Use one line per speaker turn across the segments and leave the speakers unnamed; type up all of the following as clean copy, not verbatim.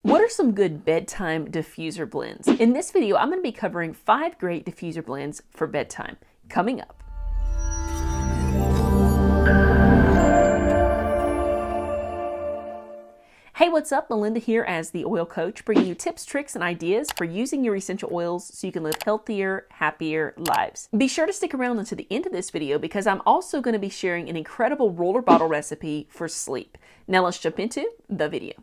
What are some good bedtime diffuser blends? In this video, I'm going to be covering 5 great diffuser blends for bedtime. Coming up. Hey, what's up? Melinda here as the oil coach, bringing you tips, tricks, and ideas for using your essential oils so you can live healthier, happier lives. Be sure to stick around until the end of this video because I'm also going to be sharing an incredible roller bottle recipe for sleep. Now let's jump into the video.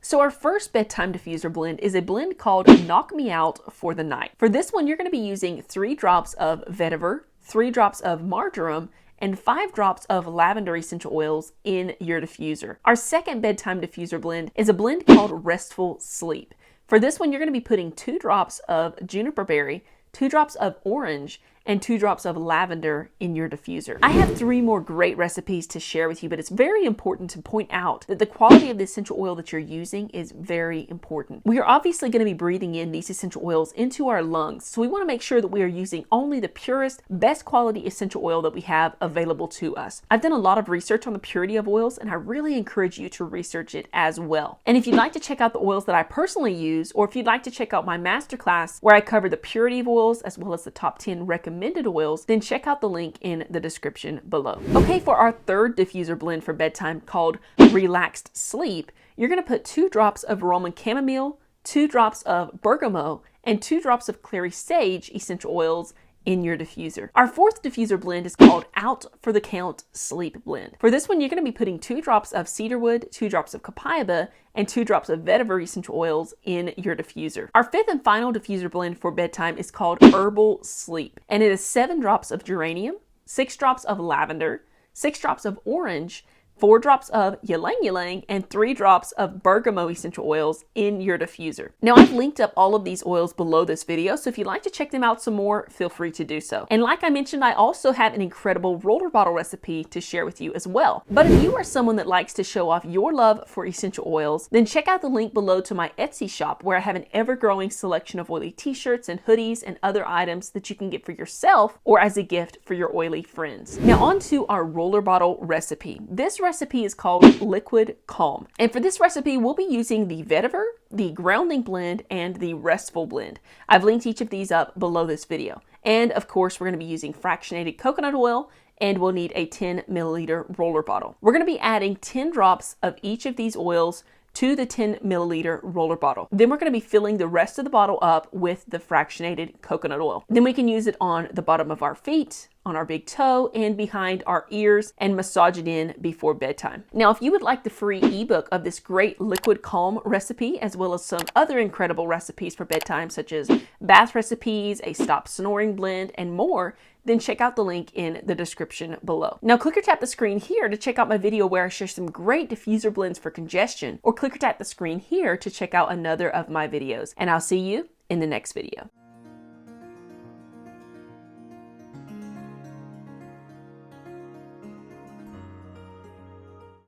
So our first bedtime diffuser blend is a blend called Knock Me Out for the Night. For this one, you're going to be using 3 drops of vetiver, 3 drops of marjoram, and 5 drops of lavender essential oils in your diffuser. Our second bedtime diffuser blend is a blend called Restful Sleep. For this one, you're going to be putting 2 drops of juniper berry, 2 drops of orange, and 2 drops of lavender in your diffuser. I have 3 more great recipes to share with you, but it's very important to point out that the quality of the essential oil that you're using is very important. We are obviously going to be breathing in these essential oils into our lungs, so we want to make sure that we are using only the purest, best quality essential oil that we have available to us. I've done a lot of research on the purity of oils, and I really encourage you to research it as well. And if you'd like to check out the oils that I personally use, or if you'd like to check out my masterclass where I cover the purity of oils as well as the top 10 recommended oils, then check out the link in the description below. Okay, for our third diffuser blend for bedtime called Relaxed Sleep, you're going to put 2 drops of Roman chamomile, 2 drops of bergamot, and 2 drops of clary sage essential oils in your diffuser. Our fourth diffuser blend is called Out for the Count Sleep Blend. For this one, you're going to be putting 2 drops of cedarwood, 2 drops of copaiba, and 2 drops of vetiver essential oils in your diffuser. Our fifth and final diffuser blend for bedtime is called Herbal Sleep, and it is 7 drops of geranium, 6 drops of lavender, 6 drops of orange, 4 drops of ylang ylang, and 3 drops of bergamot essential oils in your diffuser. Now, I've linked up all of these oils below this video, so if you'd like to check them out some more, feel free to do so. And like I mentioned, I also have an incredible roller bottle recipe to share with you as well. But if you are someone that likes to show off your love for essential oils, then check out the link below to my Etsy shop where I have an ever-growing selection of oily t-shirts and hoodies and other items that you can get for yourself or as a gift for your oily friends. Now on to our roller bottle recipe. This recipe is called Liquid Calm. And for this recipe, we'll be using the vetiver, the grounding blend, and the restful blend. I've linked each of these up below this video. And of course, we're going to be using fractionated coconut oil, and we'll need a 10 milliliter roller bottle. We're going to be adding 10 drops of each of these oils to the 10 milliliter roller bottle. Then we're going to be filling the rest of the bottle up with the fractionated coconut oil. Then we can use it on the bottom of our feet, on our big toe, and behind our ears, and massage it in before bedtime. Now, if you would like the free ebook of this great Liquid Calm recipe, as well as some other incredible recipes for bedtime, such as bath recipes, a stop snoring blend, and more, then check out the link in the description below. Now, click or tap the screen here to check out my video where I share some great diffuser blends for congestion, or click or tap the screen here to check out another of my videos. And I'll see you in the next video.